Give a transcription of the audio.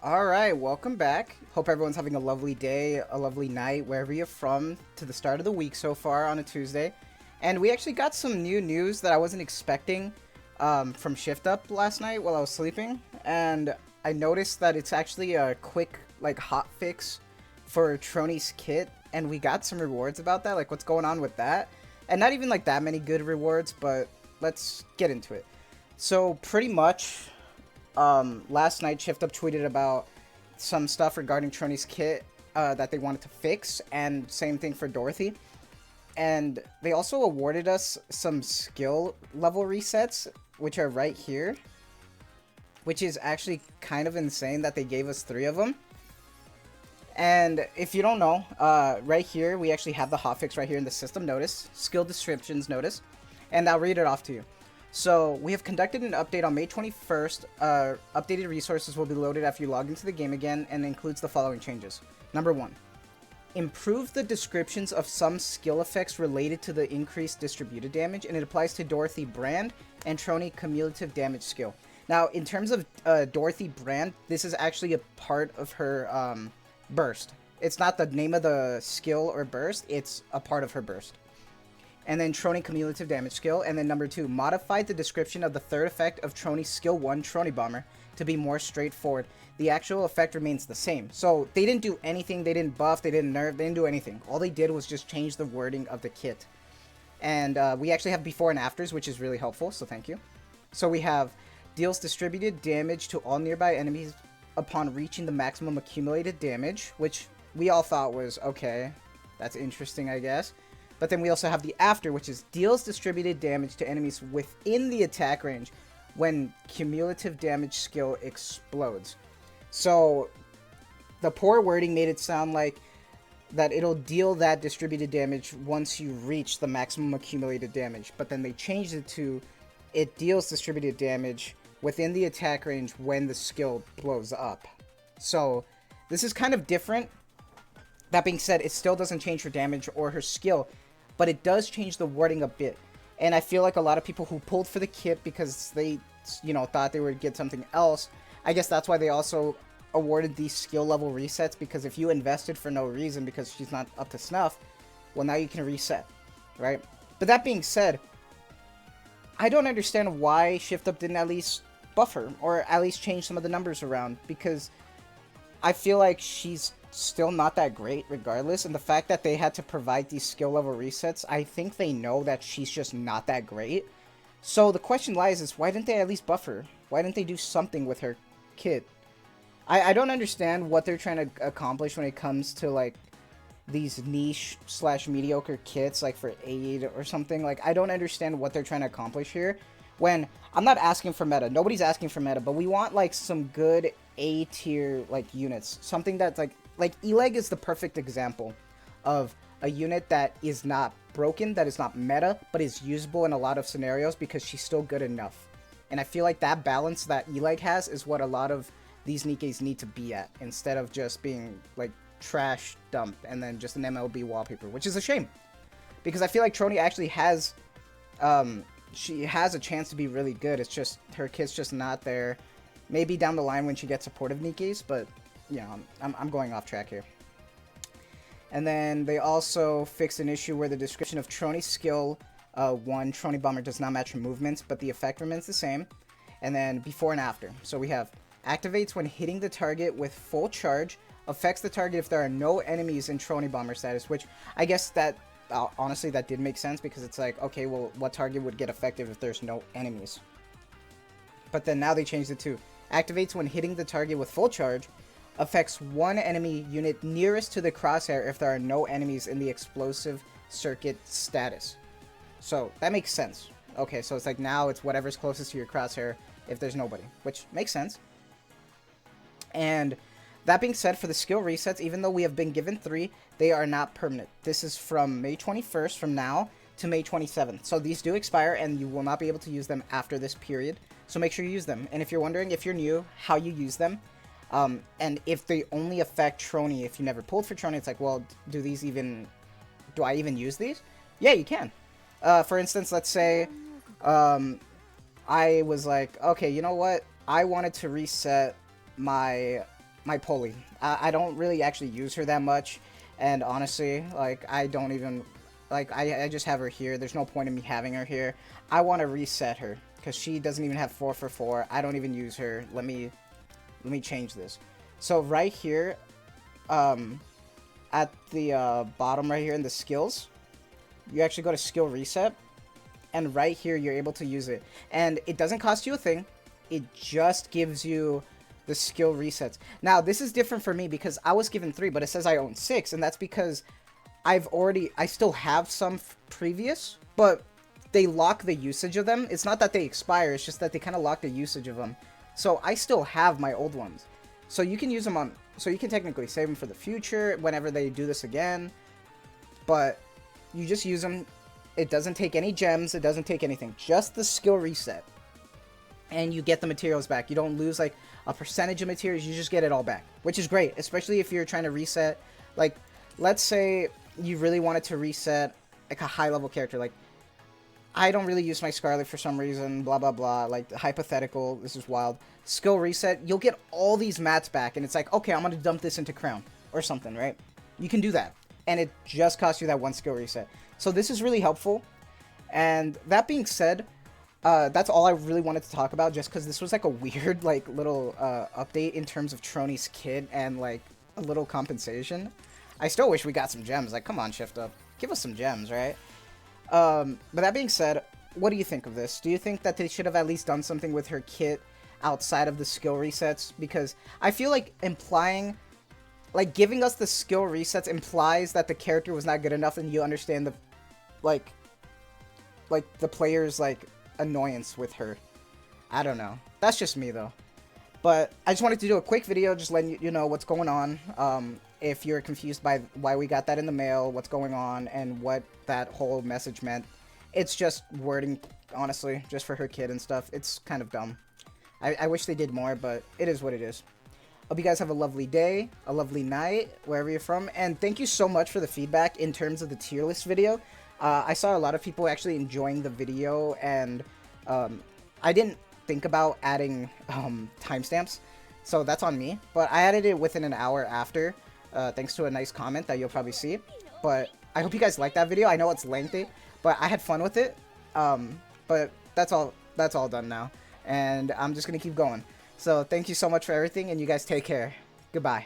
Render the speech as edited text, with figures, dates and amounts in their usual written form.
Alright, welcome back. Hope everyone's having a lovely day, a lovely night, wherever you're from, to the start of the week so far on a Tuesday. And we actually got some new news that I wasn't expecting from Shift Up last night while I was sleeping. And I noticed that it's actually a quick, hot fix for Trony's kit. And we got some rewards about that, like what's going on with that. And not even like that many good rewards, but let's get into it. So pretty much last night Shift Up tweeted about some stuff regarding Trony's kit that they wanted to fix, and same thing for Dorothy. And they also awarded us some skill level resets, which are right here, which is actually kind of insane that they gave us 3 of them. And if you don't know, right here we actually have the hotfix right here in the system notice, skill descriptions notice, and I'll read it off to you. So, we have conducted an update on May 21st. Updated resources will be loaded after you log into the game again, and includes the following changes. Number 1. Improve the descriptions of some skill effects related to the increased distributed damage, and it applies to Dorothy Brand and Trony cumulative damage skill. Now, in terms of Dorothy Brand, this is actually a part of her burst. It's not the name of the skill or burst, it's a part of her burst. And then Trony cumulative damage skill. And then number 2, modified the description of the third effect of Trony's skill 1 Trony Bomber to be more straightforward. The actual effect remains the same. So they didn't do anything, they didn't buff, they didn't nerf, they didn't do anything. All they did was just change the wording of the kit. And we actually have before and afters, which is really helpful, so thank you. So we have deals distributed damage to all nearby enemies upon reaching the maximum accumulated damage, which we all thought was okay. That's interesting, I guess. But then we also have the after, which is deals distributed damage to enemies within the attack range when cumulative damage skill explodes. So the poor wording made it sound like that it'll deal that distributed damage once you reach the maximum accumulated damage. But then they changed it to it deals distributed damage within the attack range when the skill blows up. So this is kind of different. That being said, it still doesn't change her damage or her skill, but it does change the wording a bit. And I feel like a lot of people who pulled for the kit because they, thought they would get something else, I guess that's why they also awarded these skill level resets, because if you invested for no reason because she's not up to snuff, well, now you can reset, right? But that being said, I don't understand why Shift Up didn't at least buff her, or at least change some of the numbers around, because I feel like she's still not that great regardless, and the fact that they had to provide these skill level resets, I think they know that she's just not that great. So the question lies is, why didn't they at least buff her? Why didn't they do something with her kit? I don't understand what they're trying to accomplish when it comes to like these niche / mediocre kits, like for aid or something. Like, I don't understand what they're trying to accomplish here, when I'm not asking for meta, nobody's asking for meta, but we want like some good A tier like units, something that's like E-Leg is the perfect example of a unit that is not broken, that is not meta, but is usable in a lot of scenarios because she's still good enough. And I feel like that balance that E-Leg has is what a lot of these Nikkes need to be at, instead of just being like trash dump and then just an MLB wallpaper, which is a shame. Because I feel like Trony actually has, she has a chance to be really good. It's just, her kit's just not there. Maybe down the line when she gets supportive Nikkes, but I'm going off track here. And then they also fixed an issue where the description of Trony's skill 1 Trony Bomber does not match her movements, but the effect remains the same. And then before and after. So we have activates when hitting the target with full charge, affects the target if there are no enemies in Trony Bomber status, which I guess that, honestly, that did make sense, because it's like, okay, well, what target would get affected if there's no enemies? But then now they changed it to activates when hitting the target with full charge, affects one enemy unit nearest to the crosshair if there are no enemies in the explosive circuit status. So that makes sense. Okay, so it's like now it's whatever's closest to your crosshair if there's nobody, which makes sense. And that being said, for the skill resets, even though we have been given 3, they are not permanent. This is from May 21st, from now, to May 27th. So these do expire, and you will not be able to use them after this period. So make sure you use them. And if you're wondering, if you're new, how you use them, and if they only affect Trony, if you never pulled for Trony, it's like, well, do I even use these? Yeah, you can. For instance, let's say, I was like, okay, you know what? I wanted to reset my my Polly. I don't really actually use her that much, and honestly, like, I don't even, like, I just have her here. There's no point in me having her here. I want to reset her, because she doesn't even have 4 for 4. I don't even use her. Let me change this. So right here, at the bottom right here in the skills, you actually go to skill reset, and right here you're able to use it, and it doesn't cost you a thing. It just gives you the skill resets. Now this is different for me because I was given 3, but it says I own 6, and that's because I still have some previous, but they lock the usage of them. It's not that they expire, it's just that they kind of lock the usage of them. So I still have my old ones, so you can use them on, so you can technically save them for the future whenever they do this again, but you just use them. It doesn't take any gems, it doesn't take anything, just the skill reset, and you get the materials back. You don't lose like a percentage of materials, you just get it all back, which is great, especially if you're trying to reset. Like, let's say you really wanted to reset like a high level character, like I don't really use my Scarlet for some reason, blah blah blah, like hypothetical, this is wild. Skill reset, you'll get all these mats back, and it's like, okay, I'm gonna dump this into Crown or something, right? You can do that, and it just costs you that 1 skill reset. So this is really helpful. And that being said, that's all I really wanted to talk about, just because this was like a weird like little update in terms of Trony's kit and like a little compensation. I still wish we got some gems. Like, come on, Shift Up, give us some gems, right? But that being said, what do you think of this? Do you think that they should have at least done something with her kit outside of the skill resets? Because I feel like implying, like, giving us the skill resets implies that the character was not good enough, and you understand the, like the player's, like, annoyance with her. I don't know. That's just me, though. But I just wanted to do a quick video, just letting you know what's going on. If you're confused by why we got that in the mail, what's going on, and what that whole message meant. It's just wording, honestly, just for her kid and stuff. It's kind of dumb. I wish they did more, but it is what it is. Hope you guys have a lovely day, a lovely night, wherever you're from. And thank you so much for the feedback in terms of the tier list video. I saw a lot of people actually enjoying the video, and I didn't think about adding timestamps, so that's on me. But I added it within an hour after, thanks to a nice comment that you'll probably see. But I hope you guys like that video. I know it's lengthy, but I had fun with it. But that's all done now, and I'm just gonna keep going. So thank you so much for everything, and you guys take care. Goodbye.